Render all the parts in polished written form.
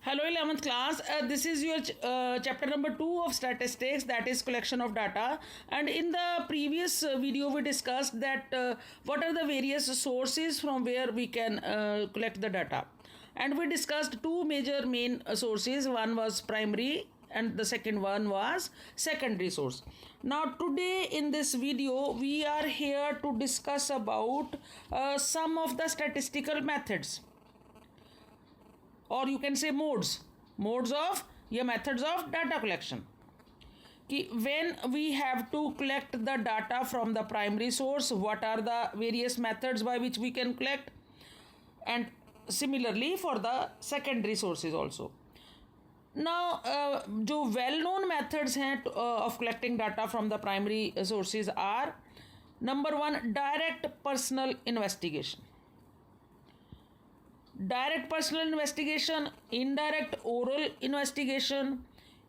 Hello 11th class, this is your chapter number 2 of statistics, that is collection of data. And in the previous video we discussed that what are the various sources from where we can collect the data. And we discussed two major main sources. One was primary and the second one was secondary source. Now today in this video we are here to discuss about some of the statistical methods, or you can say modes of या methods of data collection. कि when we have to collect the data from the primary source, what are the various methods by which we can collect, and similarly for the secondary sources also. Now जो well known methods हैं of collecting data from the primary sources are: number one, direct personal investigation. Direct personal investigation, indirect oral investigation,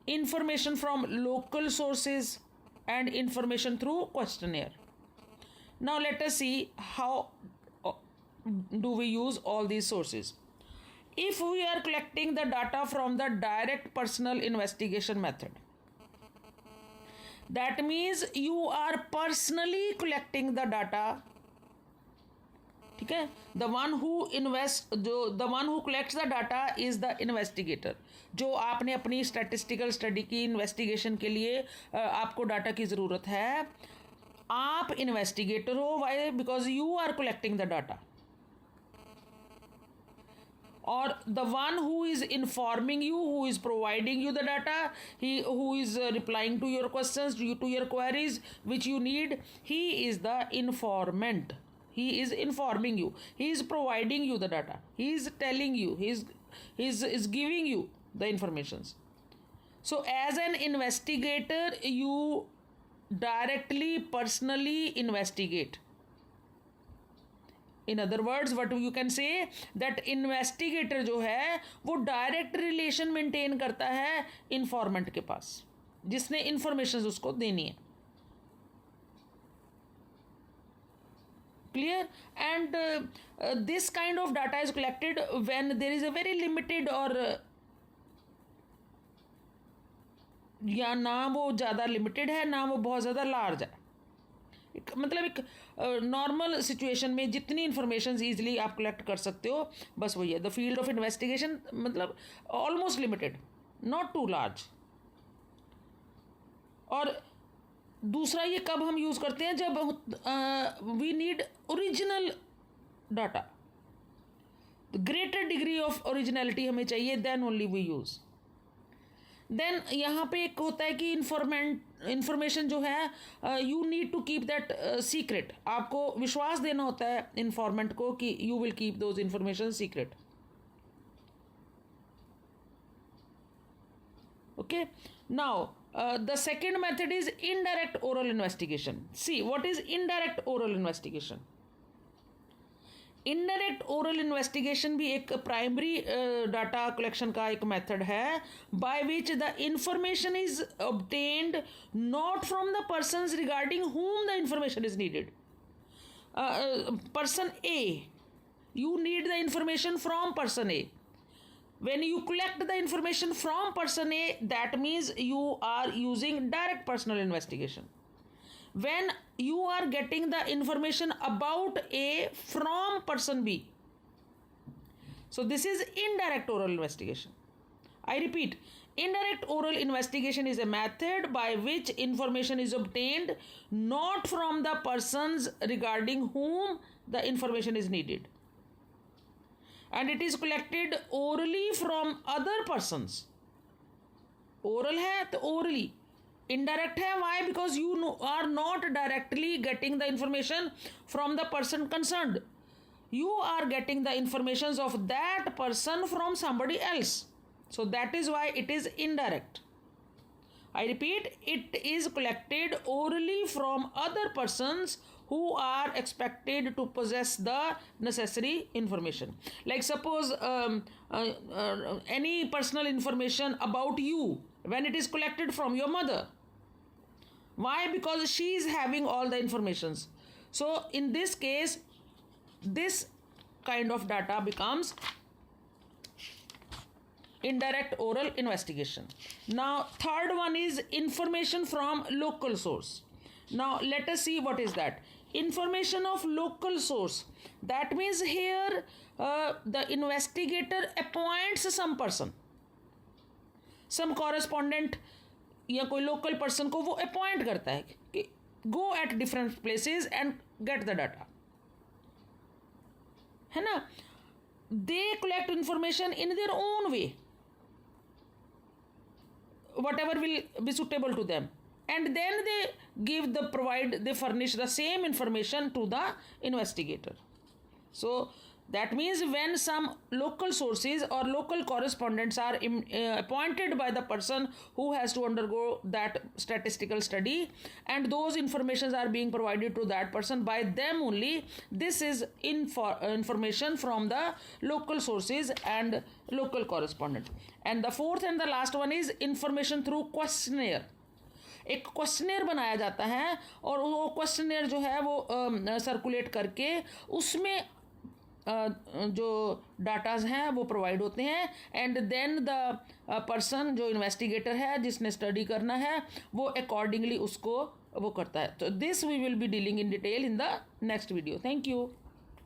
information from local sources, and information through questionnaire. Now let us see how do we use all these sources. If we are collecting the data from the direct personal investigation method, that means you are personally collecting the data. ठीक है, the one who collects the data is the investigator. जो आपने अपनी statistical study की investigation के लिए आपको data की ज़रूरत है, आप इन्वेस्टिगेटर हो. Why? Because you are collecting the data. और the one who is informing you, who is providing you the data, he who is replying to your questions, to your queries which you need, he is the informant. He is informing you. He is providing you the data. He is telling you. He is giving you the informations. So as an investigator, you directly, personally investigate. In other words, what you can say that investigator जो है वो direct relation maintain करता है informant के पास, जिसने informations उसको देनी है. Clear? And this kind of data is collected when there is a very limited or या ना वो ज़्यादा लिमिटेड है ना वो बहुत ज़्यादा लार्ज है. मतलब एक नॉर्मल सिचुएशन में जितनी इंफॉर्मेशन ईजिली आप कलेक्ट कर सकते हो, बस वही है. द फील्ड ऑफ इन्वेस्टिगेशन मतलब almost limited, not too large. और दूसरा ये कब हम यूज़ करते हैं, जब we need original data, greater degree of originality हमें चाहिए, then only we use. Then यहाँ पे एक होता है कि इंफॉर्मेशन जो है you need to keep that secret. आपको विश्वास देना होता है इन्फॉर्मेंट को कि you will keep those information secret. Okay, now the second method is indirect oral investigation. See, what is indirect oral investigation? Indirect oral investigation भी एक primary data collection का एक method है by which the information is obtained not from the persons regarding whom the information is needed. Person A, you need the information from person A. When you collect the information from person A, that means you are using direct personal investigation. When you are getting the information about A from person B, so this is indirect oral investigation. I repeat, indirect oral investigation is a method by which information is obtained not from the persons regarding whom the information is needed, and it is collected orally from other persons. Oral है तो orally. Indirect है, why? Because you are not directly getting the information from the person concerned. You are getting the informations of that person from somebody else. So that is why it is indirect. I repeat, it is collected orally from other persons who are expected to possess the necessary information. Like suppose any personal information about you, when it is collected from your mother. Why? Because she is having all the informations. So in this case, this kind of data becomes indirect oral investigation. Now third one is information from local source. Now let us see what is that. Information of local source, that means here the investigator appoints some person, some correspondent या कोई local person को वो appoint करता है कि go at different places and get the data, है ना. They collect information in their own way, whatever will be suitable to them, and then they furnish the same information to the investigator. So that means when some local sources or local correspondents are appointed by the person who has to undergo that statistical study, and those informations are being provided to that person by them only, this is information from the local sources and local correspondent. And the fourth and the last one is information through questionnaire. एक questionnaire बनाया जाता है और वो questionnaire जो है वो circulate करके उसमें जो डाटाज हैं वो प्रोवाइड होते हैं, एंड देन द पर्सन जो इन्वेस्टिगेटर है जिसने स्टडी करना है वो अकॉर्डिंगली उसको वो करता है. तो this we will be dealing in detail in the next video. Thank you.